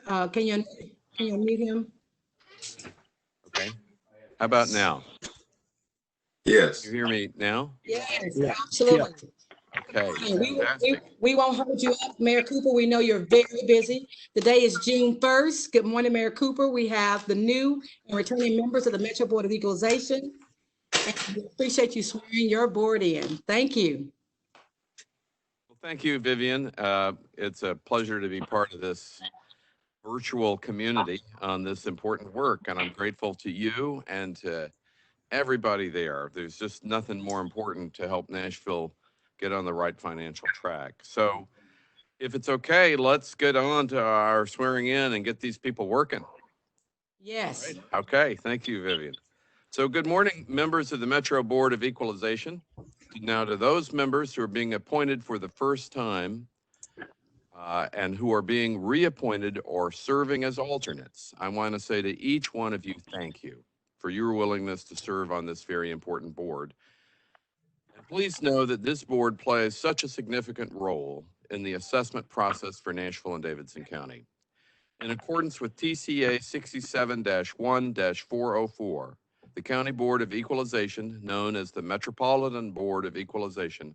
Can you unmute him? Okay. How about now? Yes. You hear me now? Yes, Yeah. absolutely. Okay. Fantastic. We won't hold you up, Mayor Cooper. We know you're very busy. Today is June 1st. Good morning, Mayor Cooper. We have the new and returning members of the Metro Board of Equalization. And we appreciate you swearing your board in. Thank you. Well, thank you, Vivian. It's a pleasure to be part of this virtual community on this important work, and I'm grateful to you and to everybody there. There's just nothing more important to help Nashville get on the right financial track. So if it's okay, let's get on to our swearing in and get these people working. Yes. Right. Okay, thank you, Vivian. So good morning, members of the Metro Board of Equalization. Now to those members who are being appointed for the first time and who are being reappointed or serving as alternates, I want to say to each one of you, thank you for your willingness to serve on this very important board. And please know that this board plays such a significant role in the assessment process for Nashville and Davidson County. In accordance with TCA 67-1-404, the County Board of Equalization, known as the Metropolitan Board of Equalization,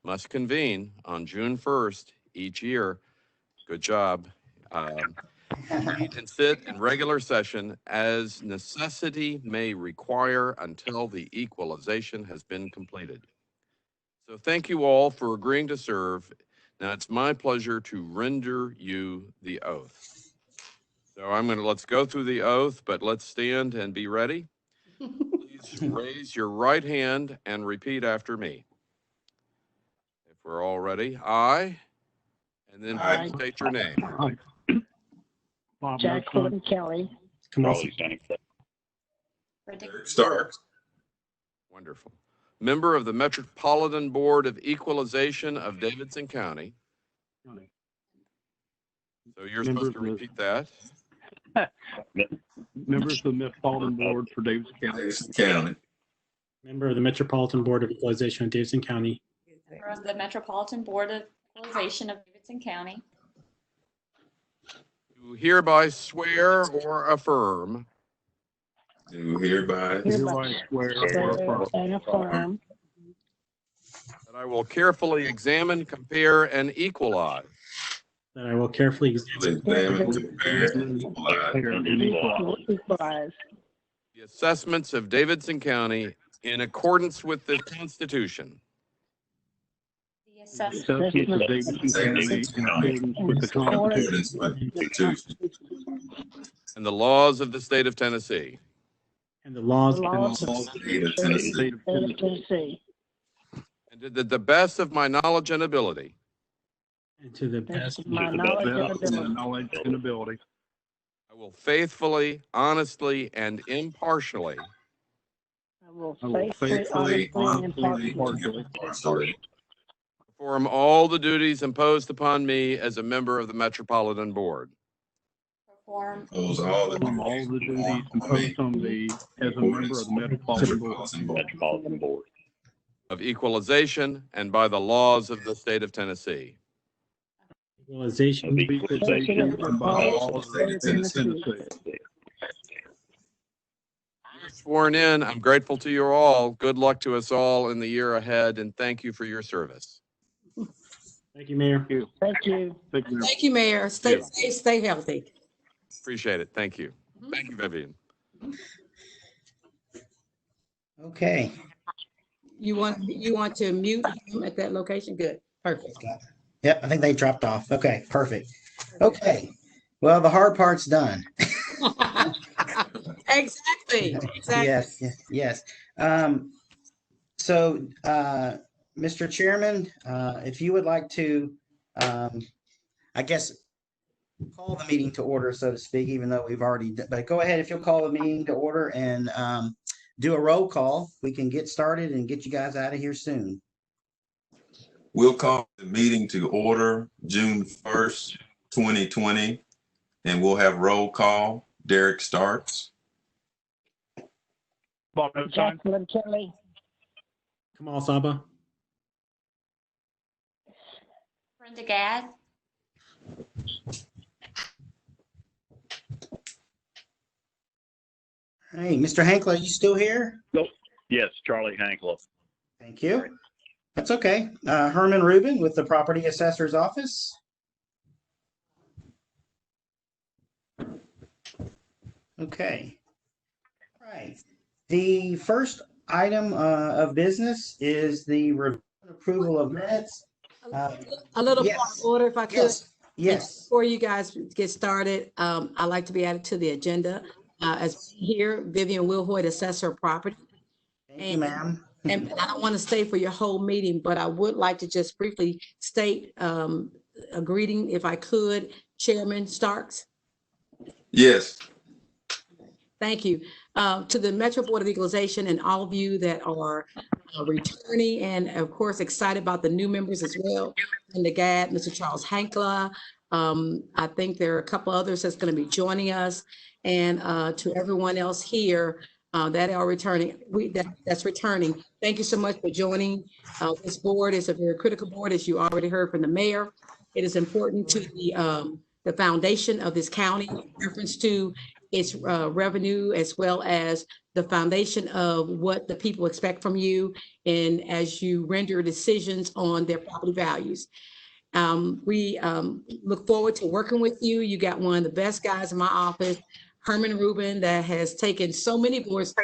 must convene on June 1st each year. Good job. Meet and sit in regular session as necessity may require until the equalization has been completed. So thank you all for agreeing to serve. Now it's my pleasure to render you the oath. So let's go through the oath, but let's stand and be ready. Please raise your right hand and repeat after me. If we're all ready, I, and then please state your name. Jacqueline Kelly. Starks. Wonderful. Member of the Metropolitan Board of Equalization of Davidson County. So you're supposed to repeat that. Members of the Metropolitan Board for Davidson County. Member of the Metropolitan Board of Equalization of Davidson County. Member of the Metropolitan Board of Equalization of Davidson County. Do hereby swear or affirm Do hereby swear or And affirm that I will carefully examine, compare, and equalize that I will carefully examine, compare, and equalize the assessments of Davidson County in accordance with the Constitution The assessment assessments of Davidson County in accordance with the Constitution and the laws of the state of Tennessee. and the laws and of the laws of State of the Tennessee. state of Tennessee. Tennessee, And to the best of my knowledge and ability, and to the best of my To the knowledge and best of my ability, knowledge and ability, I will faithfully, honestly, and impartially I will I will faithfully, honestly, and impartially Impartially perform all the duties imposed upon me as a member of the Metropolitan Board perform impose all the perform all the duties imposed on me as a member of the Metropolitan Board of Equalization and by the laws of the state of Tennessee. equalization, of equalization and by the laws of the state of Tennessee. You're sworn in. I'm grateful to you all. Good luck to us all in the year ahead, and thank you for your service. Thank you, Mayor. Thank you. Thank you, Mayor. Stay safe, stay healthy. Appreciate it. Thank you. Thank you, Vivian. Okay. You want to mute him at that location? Good. Perfect. Yep, I think they dropped off. Okay, perfect. Okay. Well, the hard part's done. Exactly. Yes, yes. So, Mr. Chairman, if you would like to, I guess, call the meeting to order, so to speak, even though we've already, but go ahead if you'll call the meeting to order and do a roll call. We can get started and get you guys out of here soon. We'll call the meeting to order June 1st, 2020, and we'll have roll call. Derek Starks. Jacqueline Kelly. Kamal Saba. Brenda Gadd, Hey, Mr. Hankler, are you still here? Yes, Charlie Hankler. Thank you. That's okay. Herman Rubin with the Property Assessor's Office. Okay. All right. The first item of business is the review and approval of minutes. A little point Yes. of order, if I could. Yes, yes. Before you guys get started, I'd like to be added to the agenda. As here, Vivian Wilhoit, Assessor of Property. Thank you, ma'am. And I don't want to stay for your whole meeting, but I would like to just briefly state a greeting, if I could, Chairman Starks. Yes. Thank you. To the Metro Board of Equalization and all of you that are returning and of course excited about the new members as well. And the GAD, Mr. Charles Hankla. I think there are a couple others that's going to be joining us. And to everyone else here that are returning, that's returning. Thank you so much for joining. This board is a very critical board, as you already heard from the mayor. It is important to the foundation of this county, in reference to its revenue, as well as the foundation of what the people expect from you, and as you render decisions on their property values. We look forward to working with you. You got one of the best guys in my office, Herman Rubin, that has taken so many boards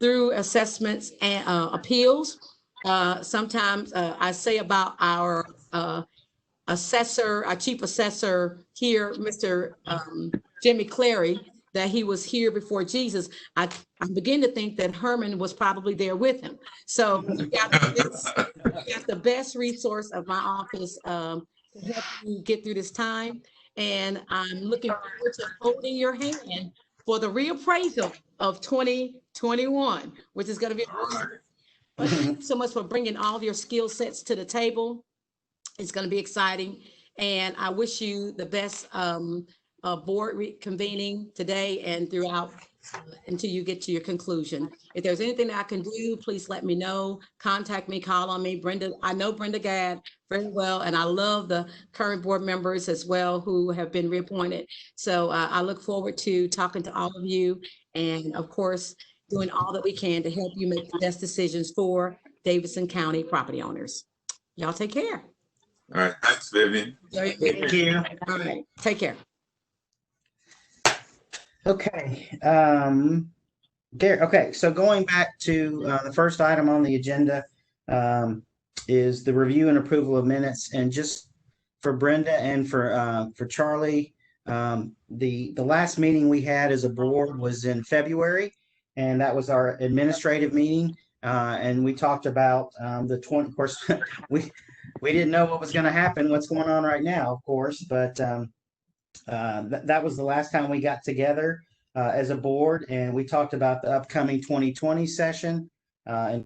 through assessments and appeals. Sometimes I say about our assessor, our chief assessor here, Mr. Jimmy Clary, that he was here before Jesus. I begin to think that Herman was probably there with him. So you got the best resource of my office to help you get through this time. And I'm looking forward to holding your hand for the reappraisal of 2021, which is going to be awesome. But thank you so much for bringing all of your skill sets to the table. It's going to be exciting. And I wish you the best board reconvening today and throughout until you get to your conclusion. If there's anything that I can do, please let me know. Contact me, call on me. Brenda, I know Brenda Gadd very well, and I love the current board members as well who have been reappointed. So I look forward to talking to all of you, and of course, doing all that we can to help you make the best decisions for Davidson County property owners. Y'all take care. All right. Thanks, Vivian. Thank you. All right, take care. Okay. Okay, so going back to the first item on the agenda is the review and approval of minutes. And just for Brenda and for Charlie, the last meeting we had as a board was in February, and that was our administrative meeting. And we talked about the 20. Of course, we didn't know what was going to happen, what's going on right now, of course, but that was the last time we got together as a board, and we talked about the upcoming 2020 session. And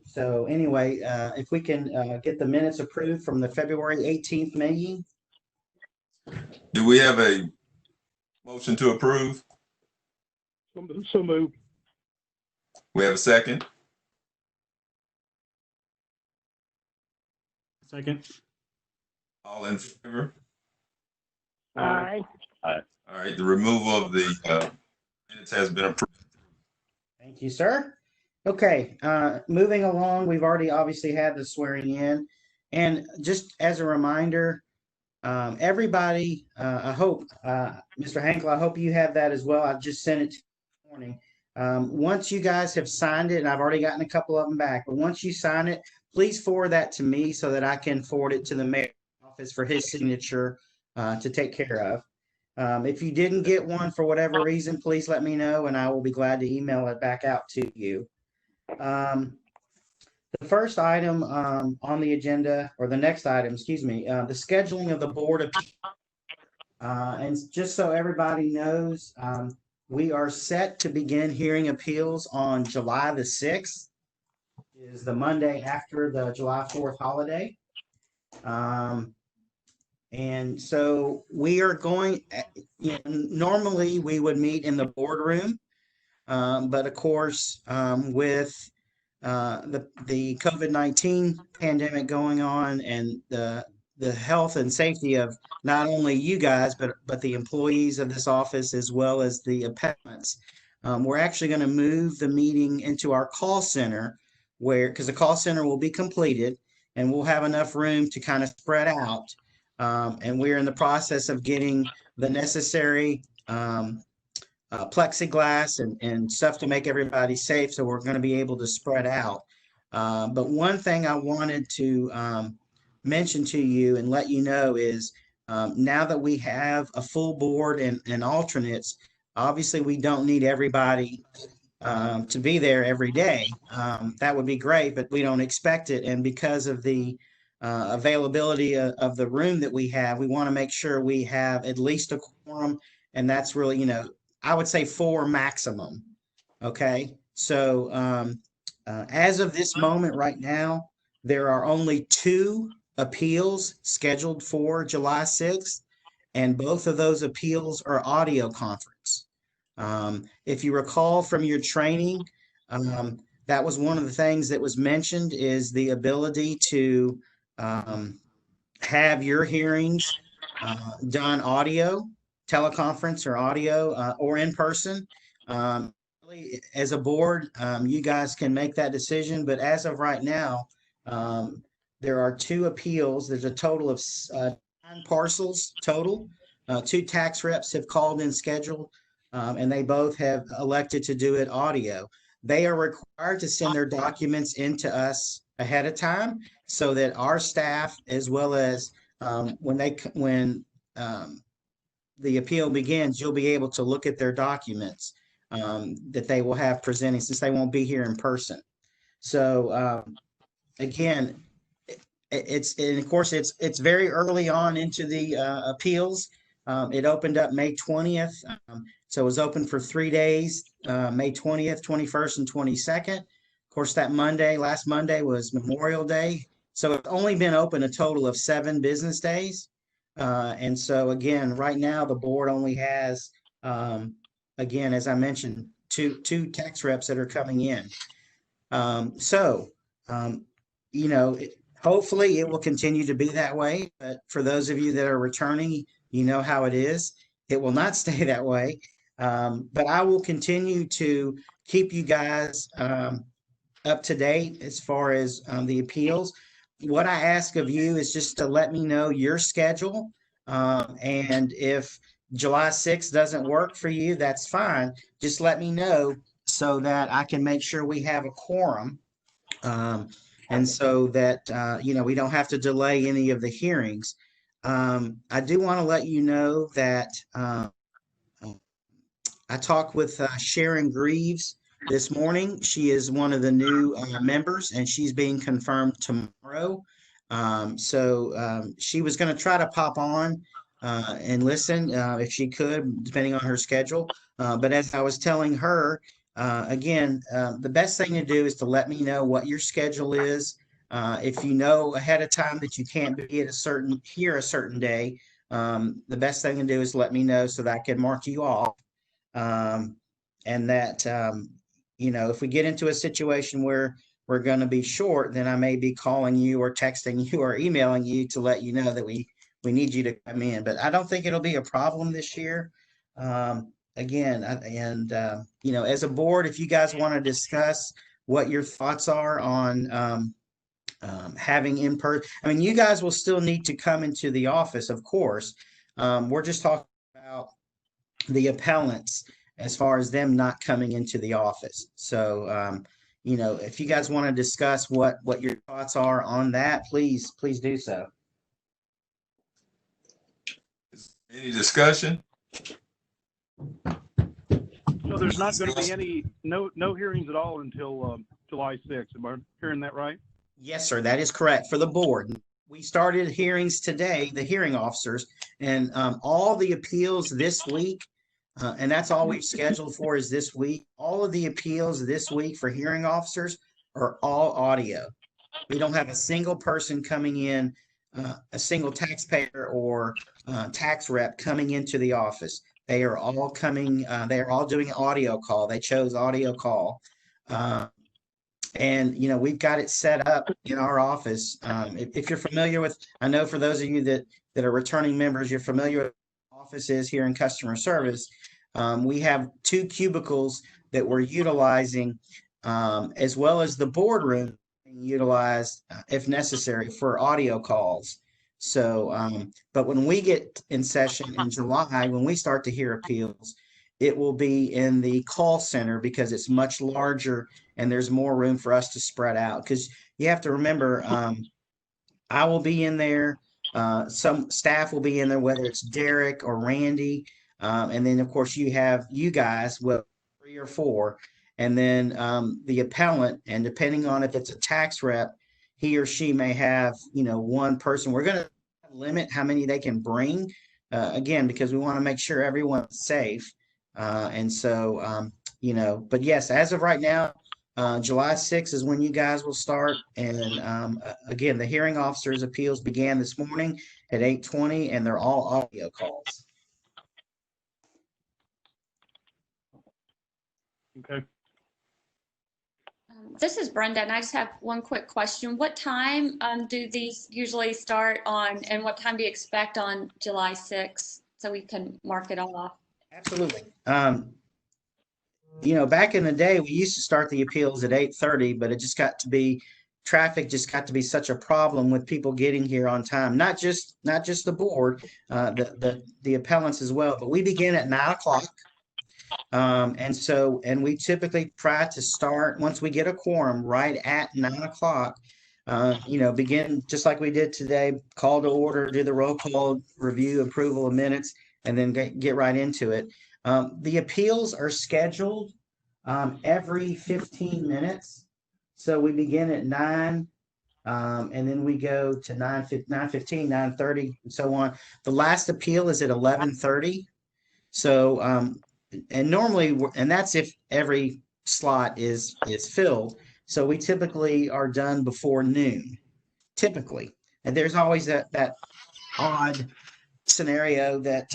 so anyway, if we can get the minutes approved from the February 18th meeting. Do we have a motion to approve? So moved. We have a second? Second. All in favor? Aye. All right, the removal of the minutes has been approved. Thank you, sir. Okay, moving along, we've already obviously had the swearing in. And just as a reminder, everybody, I hope, Mr. Hankel, I hope you have that as well. I've just sent it to you this morning. Once you guys have signed it, and I've already gotten a couple of them back, but once you sign it, please forward that to me so that I can forward it to the mayor's office for his signature to take care of. If you didn't get one for whatever reason, please let me know and I will be glad to email it back out to you. The first item on the agenda, or the next item, excuse me, the scheduling of the board of and just so everybody knows, we are set to begin hearing appeals on July the 6th, is the Monday after the July 4th holiday. And so we are going, normally we would meet in the boardroom, but of course, with the COVID-19 pandemic going on and the the health and safety of not only you guys, but the employees of this office as well as the appellants. We're actually going to move the meeting into our call center because the call center will be completed and we'll have enough room to kind of spread out. And we're in the process of getting the necessary plexiglass and stuff to make everybody safe. So we're going to be able to spread out. But one thing I wanted to mention to you and let you know is now that we have a full board and alternates, obviously we don't need everybody to be there every day. That would be great, but we don't expect it. And because of the availability of the room that we have, we want to make sure we have at least a quorum. And that's really, I would say 4 maximum. Okay. So as of this moment right now, there are only 2 appeals scheduled for July 6th, and both of those appeals are audio conference. If you recall from your training, that was one of the things that was mentioned is the ability to have your hearings done audio, teleconference or audio, or in person. As a board, you guys can make that decision, but as of right now, there are 2 appeals. There's a total of 9 parcels total. 2 tax reps have called in scheduled, and they both have elected to do it audio. They are required to send their documents into us ahead of time so that our staff, as well as when the appeal begins, you'll be able to look at their documents that they will have presenting since they won't be here in person. So again, and of course it's very early on into the appeals. It opened up May 20th. So it was open for 3 days, May 20th, 21st, and 22nd. Of course, that last Monday was Memorial Day. So it's only been open a total of 7 business days. And so again, right now the board only has, again, as I mentioned, two tax reps that are coming in. Hopefully it will continue to be that way. But for those of you that are returning, you know how it is. It will not stay that way. But I will continue to keep you guys up to date as far as the appeals. What I ask of you is just to let me know your schedule. And if July 6th doesn't work for you, that's fine. Just let me know so that I can make sure we have a quorum. And so that, we don't have to delay any of the hearings. I do want to let you know that I talked with Sharon Greaves this morning. She is one of the new members, and she's being confirmed tomorrow. She was going to try to pop on and listen if she could, depending on her schedule. But as I was telling her, again, the best thing to do is to let me know what your schedule is. If you know ahead of time that you can't be at a certain day, the best thing to do is let me know so that I can mark you off. And that, if we get into a situation where we're going to be short, then I may be calling you or texting you or emailing you to let you know that we need you to come in. But I don't think it'll be a problem this year. Again, as a board, if you guys want to discuss what your thoughts are on having in person, you guys will still need to come into the office, of course. We're just talking about the appellants as far as them not coming into the office. So, if you guys want to discuss what your thoughts are on that, please do so. Any discussion? So there's not going to be no hearings at all until July 6th. Am I hearing that right? Yes, sir. That is correct for the board. We started hearings today, the hearing officers, and all the appeals this week, and that's all we've scheduled for is this week. All of the appeals this week for hearing officers are all audio. We don't have a single person coming in, a single taxpayer or tax rep coming into the office. They are all coming, they are all doing an audio call. They chose audio call. And, we've got it set up in our office. If you're familiar with, I know for those of you that are returning members, you're familiar with offices here in customer service. We have 2 cubicles that we're utilizing, as well as the boardroom being utilized if necessary for audio calls. So, but when we get in session in July, when we start to hear appeals, it will be in the call center because it's much larger and there's more room for us to spread out. Because you have to remember, I will be in there. Some staff will be in there, whether it's Derek or Randy. And then, of course, you have you guys, well, 3 or 4. And then the appellant, and depending on if it's a tax rep, he or she may have, one person. We're going to limit how many they can bring, again, because we want to make sure everyone's safe. And so, but yes, as of right now, July 6th is when you guys will start. And again, the hearing officer's appeals began this morning at 8:20, and they're all audio calls. Okay. This is Brenda, and I just have one quick question. What time do these usually start on, and what time do you expect on July 6th so we can mark it off? Absolutely. Back in the day, we used to start the appeals at 8:30, but it just got to be traffic just got to be such a problem with people getting here on time. Not just the board, the appellants as well. But we begin at 9 o'clock. And we typically try to start once we get a quorum right at 9 o'clock. Begin just like we did today, call to order, do the roll call, review, approval of minutes, and then get right into it. The appeals are scheduled every 15 minutes. So we begin at 9, and then we go to 9:15, 9:30, and so on. The last appeal is at 11:30. So, and normally, and that's if every slot is filled. So we typically are done before noon, typically. And there's always that odd scenario that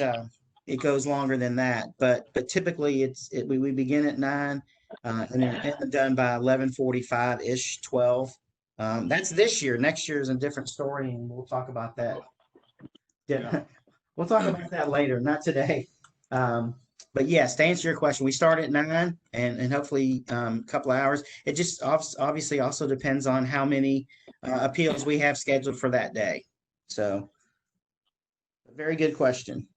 it goes longer than that. But typically we begin at 9, and then end done by 11:45-ish, 12. That's this year. Next year is a different story, and we'll talk about that. Yeah. We'll talk about that later, not today. But yes, to answer your question, we start at 9 and hopefully a couple of hours. It just obviously also depends on how many appeals we have scheduled for that day. So, very good question.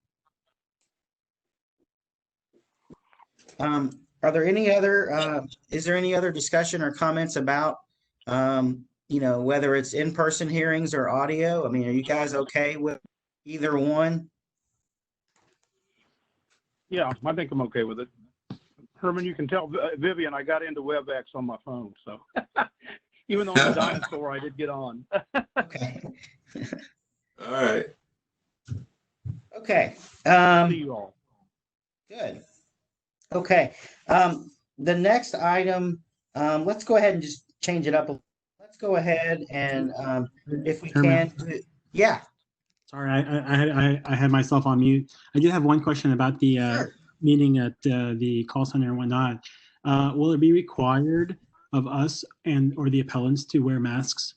Are there any other, is there any other discussion or comments about, whether it's in-person hearings or audio? I mean, are you guys okay with either one? Yeah, I think I'm okay with it. Herman, you can tell Vivian, I got into WebEx on my phone, so even though I'm a dinosaur, I did get on. Okay. All right. Okay. See you all. Good. Okay. The next item, let's go ahead and just change it up. Let's go ahead and if we can, yeah. Sorry, I had myself on mute. I did have one question about the Sure. meeting at the call center and whatnot. Will it be required of us or the appellants to wear masks?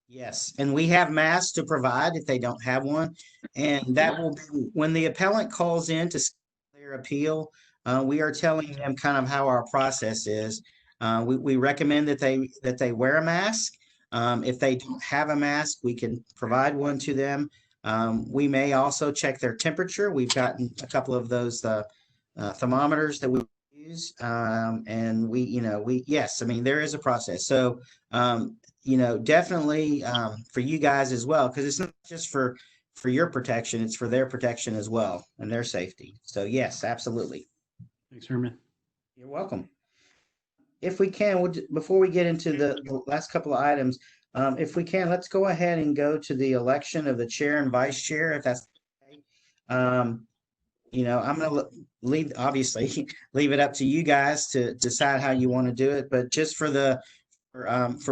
Yes, and we have masks to provide if they don't have one. And that will be when the appellant calls in to their appeal, we are telling them kind of how our process is. We recommend that they wear a mask. If they don't have a mask, we can provide one to them. We may also check their temperature. We've gotten a couple of those thermometers that we use. And yes, I mean, there is a process. So, definitely for you guys as well, because it's not just for your protection, it's for their protection as well and their safety. So yes, absolutely. Thanks, Herman. You're welcome. If we can, before we get into the last couple of items, if we can, let's go ahead and go to the election of the chair and vice chair, if that's okay. I'm going to leave it up to you guys to decide how you want to do it. But just for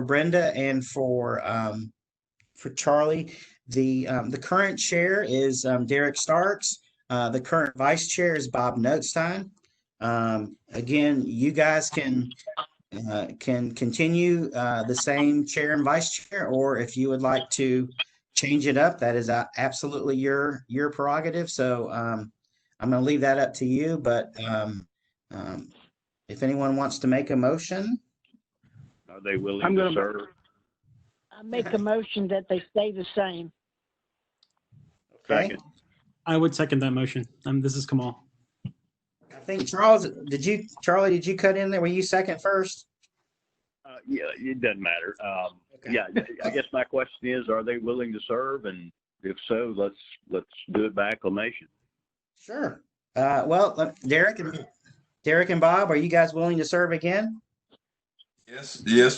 Brenda and for Charlie, the current chair is Derek Starks. The current vice chair is Bob Notstein. Again, you guys can continue the same chair and vice chair, or if you would like to change it up, that is absolutely your prerogative. So I'm going to leave that up to you. But if anyone wants to make a motion, Are they willing I'm to gonna- serve? I make a motion that they stay the same. okay. Second. I would second that motion. This is Kamal. I think Charlie, did you cut in there? Were you second first? Yeah, it doesn't matter. Okay. Yeah, I guess my question is, are they willing to serve? And if so, let's do it by acclamation. Sure. Well, Derek and Bob, are you guys willing to serve again? Yes, Yeah,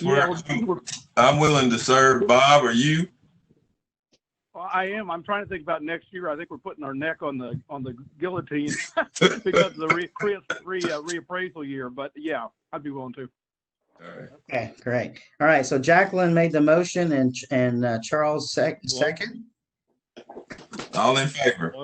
I'm willing to serve. Bob, are you? I am. I'm trying to think about next year. I think we're putting our neck on the guillotine because of the reappraisal year. But yeah, I'd be willing to. All right. Okay, great. All right, so Jacqueline made the motion and Charles second. All in favor?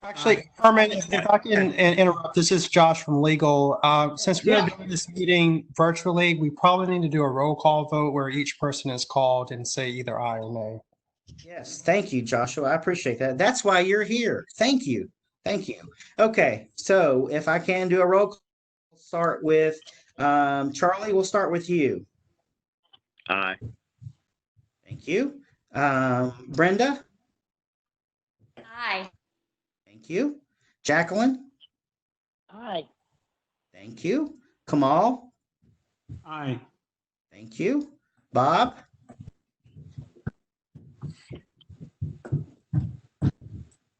Actually, Herman, if I can interrupt, this is Josh from legal. Since we are doing this meeting virtually, we probably need to do a roll call vote where each person is called and say either aye or nay. Yes, thank you, Joshua. I appreciate that. That's why you're here. Thank you. Thank you. Okay, so if I can do a roll call, we'll start with Charlie, we'll start with you. Aye. Thank you. Brenda? Aye. Thank you. Jacqueline? Aye. Thank you. Kamal? Aye. Thank you. Bob?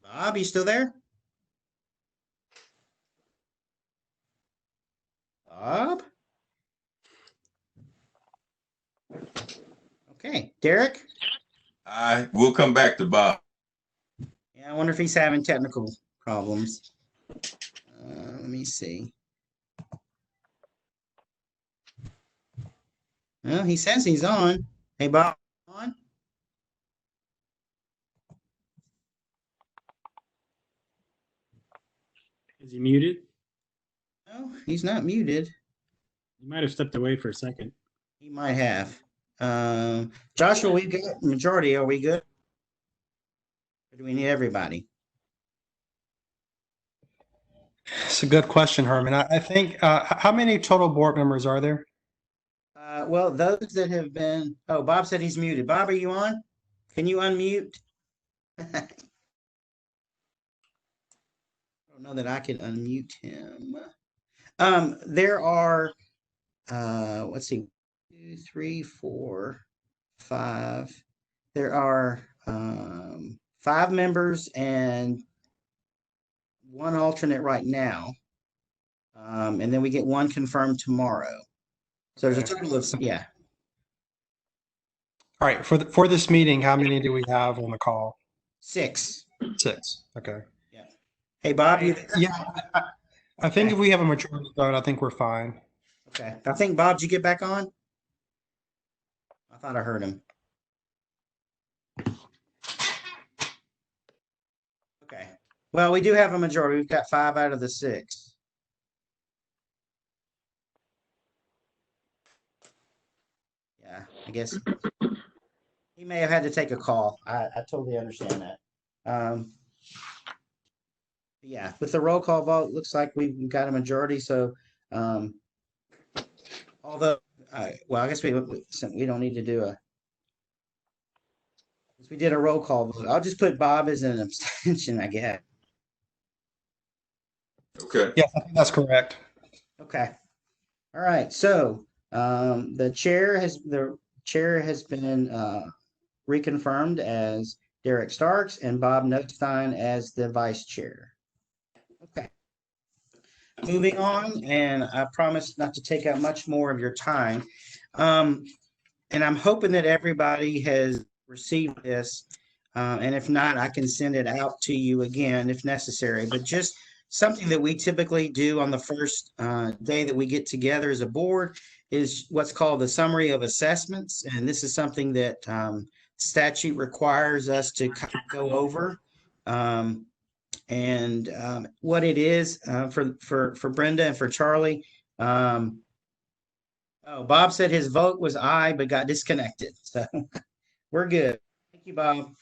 Bob, you still there? Bob? Okay, Derek? We'll come back to Bob. Yeah, I wonder if he's having technical problems. Let me see. Well, he says he's on. Hey, Bob, on? Is he muted? No, he's not muted. He might have stepped away for a second. He might have. Joshua, we've got majority. Are we good? Or do we need everybody? It's a good question, Herman. I think, how many total board members are there? Well, those that have been, oh, Bob said he's muted. Bob, are you on? Can you unmute? I don't know that I can unmute him. There are, let's see, 2, 3, 4, 5. There are 5 members and 1 alternate right now. And then we get 1 confirmed tomorrow. So there's a total of, yeah. All right, for this meeting, how many do we have on the call? 6. 6. Okay. Hey, Bob, you there? Yeah, I think if we have a majority vote, I think we're fine. Okay. I think, Bob, did you get back on? I thought I heard him. Okay. Well, we do have a majority. We've got 5 out of the 6. Yeah, I guess he may have had to take a call. I totally understand that. Yeah, with the roll call vote, looks like we've got a majority. So, although, well, I guess we don't need to do a. We did a roll call vote. I'll just put Bob as an abstention, I guess. Okay. Yeah, I think that's correct. Okay. All right. So the chair has been reconfirmed as Derek Starks and Bob Notstein as the vice chair. Okay. Moving on, and I promise not to take up much more of your time. And I'm hoping that everybody has received this. And if not, I can send it out to you again if necessary. But just something that we typically do on the first day that we get together as a board is what's called the summary of assessments. And this is something that statute requires us to go over. And what it is for Brenda and for Charlie. Oh, Bob said his vote was aye, but got disconnected. So we're good. Thank you, Bob.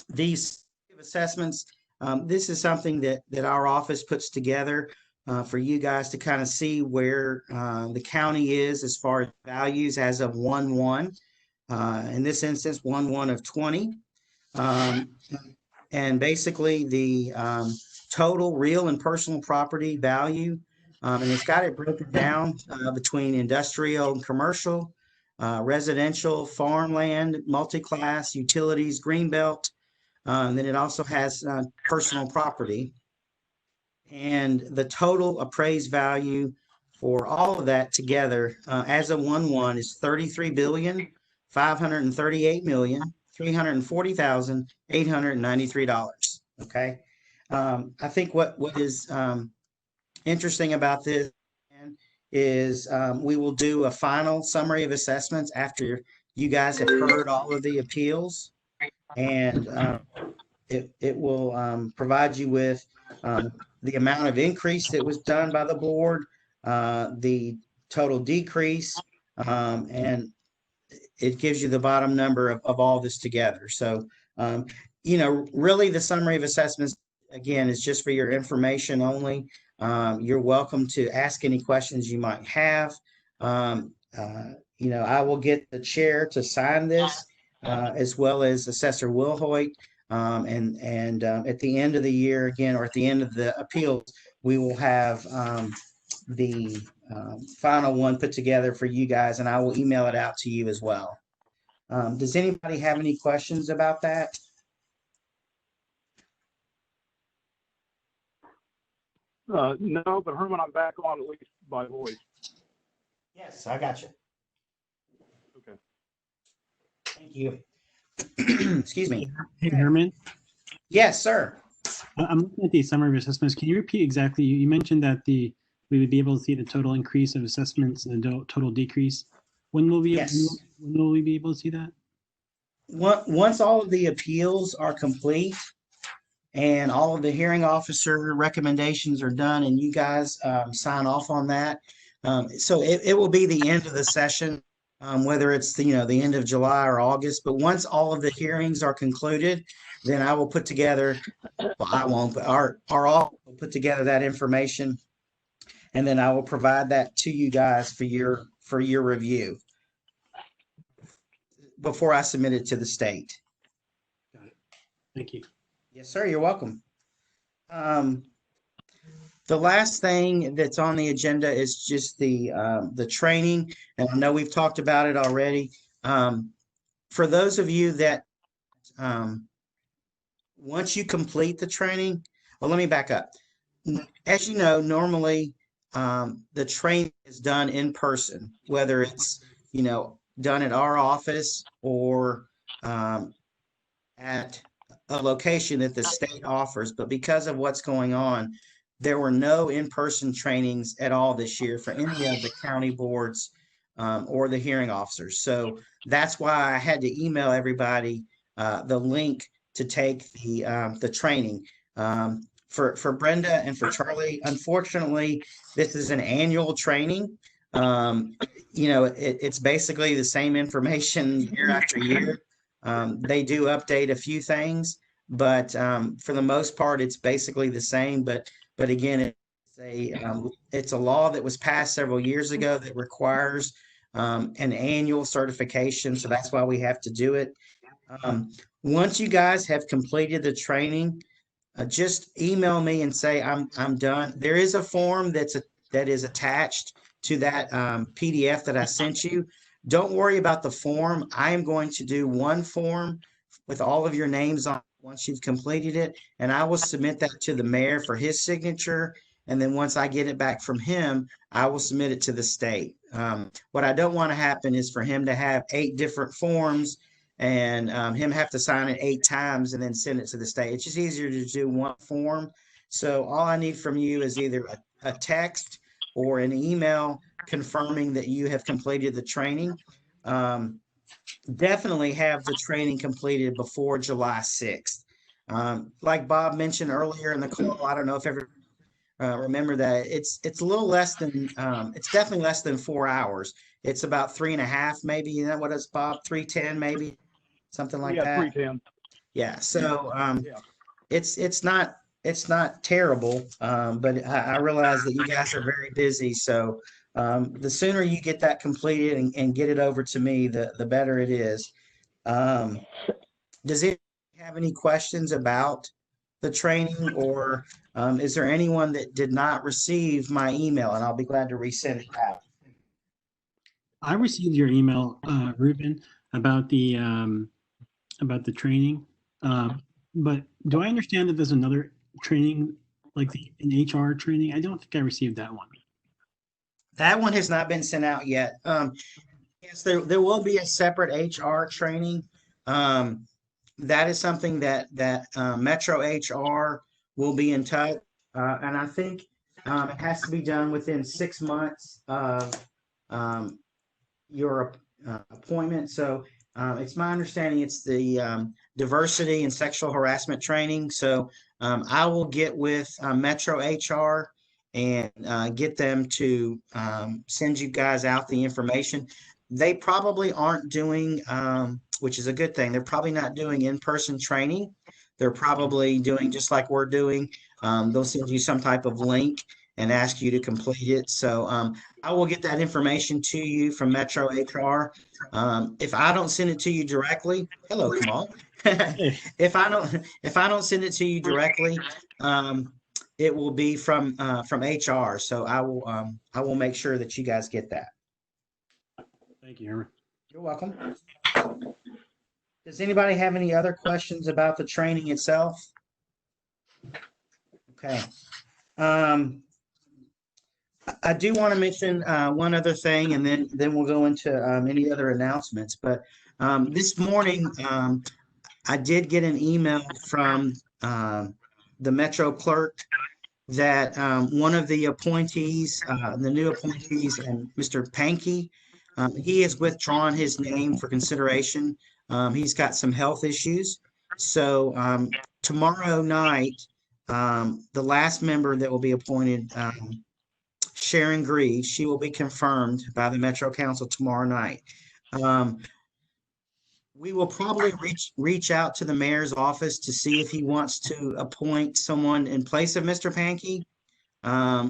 These assessments, this is something that our office puts together for you guys to kind of see where the county is as far as values as of 1/1. In this instance, 1/1 of 20. And basically the total real and personal property value. And it's got it broken down between industrial and commercial, residential, farmland, multi-class, utilities, greenbelt. And then it also has personal property. And the total appraised value for all of that together as of 1/1 is $33,538,340,893. Okay. I think what is interesting about this is we will do a final summary of assessments after you guys have heard all of the appeals, and it will provide you with the amount of increase that was done by the board, the total decrease, and it gives you the bottom number of all this together. So, really the summary of assessments, again, is just for your information only. You're welcome to ask any questions you might have. I will get the chair to sign this, as well as Assessor Wilhoit. And at the end of the year, again, or at the end of the appeals, we will have the final one put together for you guys, and I will email it out to you as well. Does anybody have any questions about that? No, but Herman, I'm back on at least by voice. Yes, I got you. Okay. Thank you. Excuse me. Hey, Herman, Yes, sir. I'm looking at the summary of assessments. Can you repeat exactly? You mentioned that we would be able to see the total increase of assessments and the total decrease. When will we? Yes. When will we be able to see that? Once all of the appeals are complete and all of the hearing officer recommendations are done and you guys sign off on that. So it will be the end of the session, whether it's the end of July or August. But once all of the hearings are concluded, then I will put together, well, I won't, but our office will put together that information, and then I will provide that to you guys for your review before I submit it to the state. Got it. Thank you. Yes, sir. You're welcome. The last thing that's on the agenda is just the training, and I know we've talked about it already. For those of you that once you complete the training, well, let me back up. As you know, normally the training is done in person, whether it's done at our office or at a location that the state offers. But because of what's going on, there were no in-person trainings at all this year for any of the county boards or the hearing officers. So that's why I had to email everybody the link to take the training. For Brenda and for Charlie, unfortunately, this is an annual training. It's basically the same information year after year. They do update a few things, but for the most part, it's basically the same. But again, it's a law that was passed several years ago that requires an annual certification. So that's why we have to do it. Once you guys have completed the training, just email me and say I'm done. There is a form that is attached to that PDF that I sent you. Don't worry about the form. I am going to do one form with all of your names on once you've completed it, and I will submit that to the mayor for his signature. And then once I get it back from him, I will submit it to the state. What I don't want to happen is for him to have 8 different forms and him have to sign it 8 times and then send it to the state. It's just easier to do one form. So all I need from you is either a text or an email confirming that you have completed the training. Definitely have the training completed before July 6th. Like Bob mentioned earlier in the call, I don't know if ever remember that it's a little less than it's definitely less than 4 hours. It's about 3.5, maybe. You know what is Bob? 310, maybe something like Yeah, that. 310. Yeah. So Yeah. it's not terrible, but I realize that you guys are very busy. So the sooner you get that completed and get it over to me, the better it is. Does it have any questions about the training, or is there anyone that did not receive my email? And I'll be glad to resend it out. I received your email, Ruben, about the training. But do I understand that there's another training, like an HR training? I don't think I received that one. That one has not been sent out yet. Yes, there will be a separate HR training. That is something that Metro HR will be in touch, and I think it has to be done within 6 months of your appointment. So it's my understanding it's the diversity and sexual harassment training. So I will get with Metro HR and get them to send you guys out the information. They probably aren't doing, which is a good thing. They're probably not doing in-person training. They're probably doing just like we're doing. They'll send you some type of link and ask you to complete it. So I will get that information to you from Metro HR. If I don't send it to you directly, hello, Kamal. If I don't send it to you directly, it will be from HR. So I will make sure that you guys get that. Thank you, Herman. You're welcome. Does anybody have any other questions about the training itself? Okay. I do want to mention one other thing, and then we'll go into any other announcements. But this morning, I did get an email from the Metro clerk that one of the appointees, the new appointees, and Mr. Pankey, he has withdrawn his name for consideration. He's got some health issues. So tomorrow night, the last member that will be appointed, Sharon Gree, she will be confirmed by the Metro Council tomorrow night. We will probably reach out to the mayor's office to see if he wants to appoint someone in place of Mr. Pankey,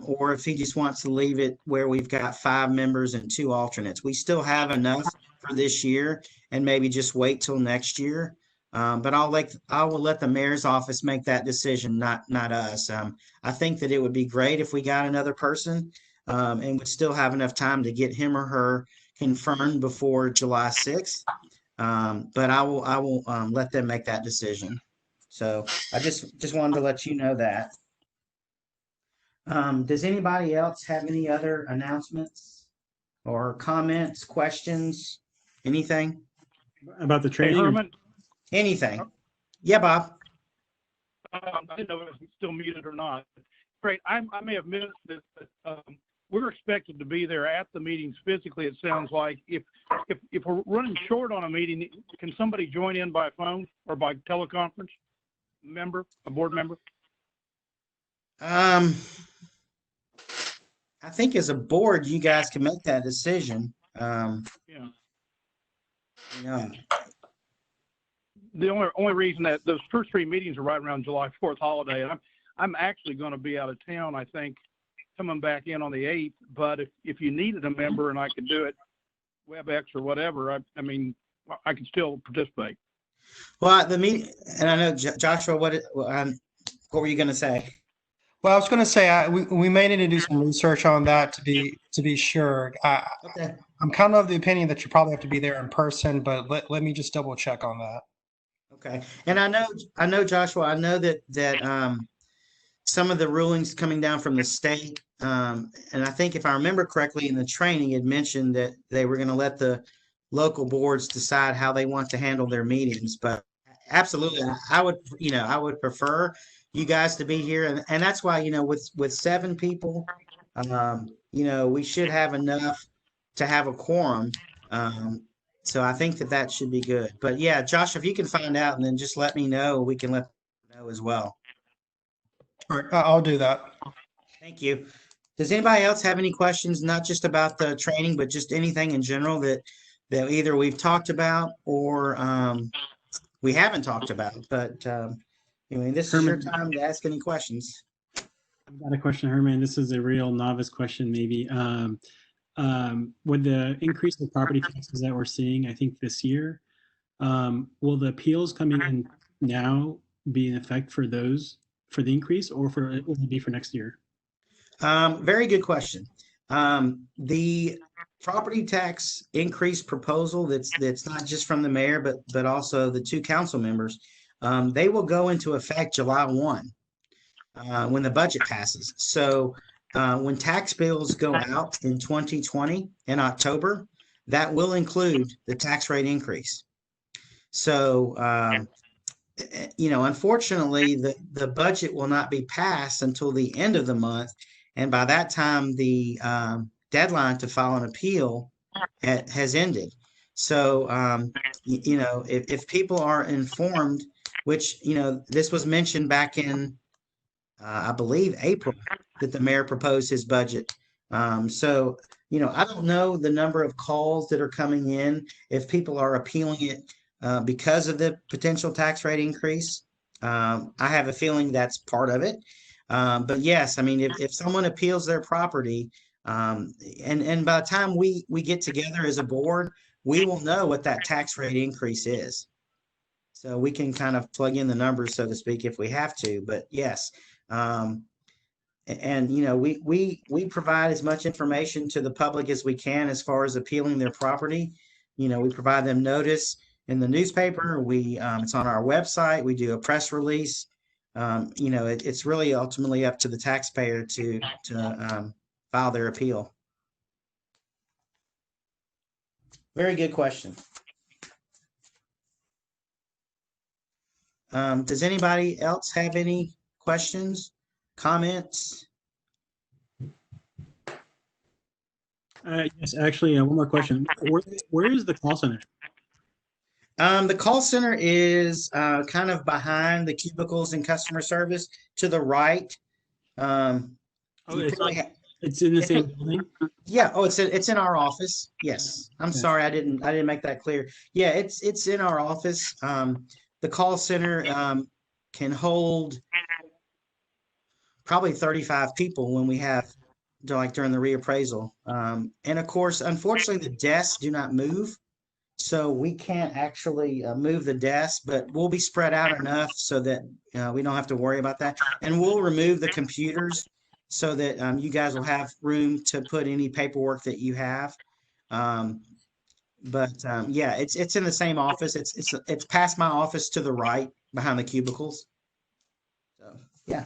or if he just wants to leave it where we've got 5 members and 2 alternates. We still have enough for this year, and maybe just wait till next year. But I will let the mayor's office make that decision, not us. I think that it would be great if we got another person, and would still have enough time to get him or her confirmed before July 6th. But I will let them make that decision. So I just wanted to let you know that. Does anybody else have any other announcements or comments, questions, anything? About the Hey, training? Herman, Anything? Yeah, Bob. I didn't know if it was still muted or not. Great. I may have missed this, but we're expected to be there at the meetings physically. It sounds like if we're running short on a meeting, can somebody join in by phone or by teleconference? A board member? I think as a board, you guys can make that decision. Yeah. You know, The only reason that those first 3 meetings are right around July 4th holiday, and I'm actually going to be out of town, I think, coming back in on the 8th. But if you needed a member and I could do it WebEx or whatever, I mean, I could still participate. well, the meeting, and I know Joshua, what were you going to say? Well, I was going to say we may need to do some research on that to be sure. Okay. I'm kind of the opinion that you probably have to be there in person, but let me just double check on that. Okay. And I know Joshua, I know that some of the rulings coming down from the state, and I think if I remember correctly in the training, it mentioned that they were going to let the local boards decide how they want to handle their meetings. But absolutely, I would prefer you guys to be here, and that's why, with 7 people, we should have enough to have a quorum. So I think that should be good. But yeah, Josh, if you can find out and then just let me know, we can let know as well. All right, I'll do that. Thank you. Does anybody else have any questions, not just about the training, but just anything in general that either we've talked about or we haven't talked about? But this is your Herman. time to ask any questions. I've got a question, Herman. This is a real novice question, maybe. With the increase of property taxes that we're seeing, I think this year, will the appeals coming in now be in effect for those, for the increase, or will it be for next year? Very good question. The property tax increase proposal that's not just from the mayor, but also the two council members, they will go into effect July 1 when the budget passes. So when tax bills go out in 2020 in October, that will include the tax rate increase. So, unfortunately, the budget will not be passed until the end of the month. And by that time, the deadline to file an appeal has ended. So, if people are informed, which, this was mentioned back in, I believe, April, that the mayor proposed his budget. So, I don't know the number of calls that are coming in, if people are appealing it because of the potential tax rate increase. I have a feeling that's part of it. But yes, I mean, if someone appeals their property, and by the time we get together as a board, we will know what that tax rate increase is. So we can kind of plug in the numbers, so to speak, if we have to. But yes, we provide as much information to the public as we can as far as appealing their property. We provide them notice in the newspaper. It's on our website. We do a press release. It's really ultimately up to the taxpayer to file their appeal. Very good question. Does anybody else have any questions, comments? Yes, actually, one more question. Where is the call center? The call center is kind of behind the cubicles and customer service to the right. It's in the same building? Yeah. Oh, it's in our office. Yes. I'm Okay. sorry, I didn't make that clear. Yeah, it's in our office. The call center can hold probably 35 people when we have during the reappraisal. And of course, unfortunately, the desks do not move. So we can't actually move the desk, but we'll be spread out enough so that we don't have to worry about that. And we'll remove the computers so that you guys will have room to put any paperwork that you have. Yeah, it's in the same office. It's past my office to the right behind the cubicles. So yeah.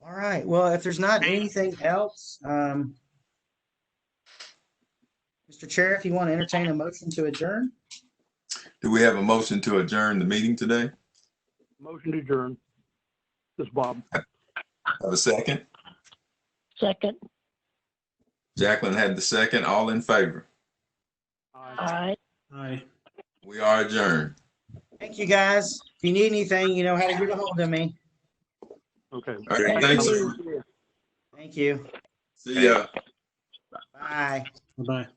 All right. Well, if there's not anything else, Mr. Chair, if you want to entertain a motion to adjourn. Do we have a motion to adjourn the meeting today? Motion to adjourn. This is Bob. Have a second? Second. Jacqueline had the second. All in favor? Aye. Aye. We are adjourned. Thank you, guys. If you need anything, you know how to get a hold of me. Okay. All right, thanks. Thank you. See ya. Bye. Bye-bye.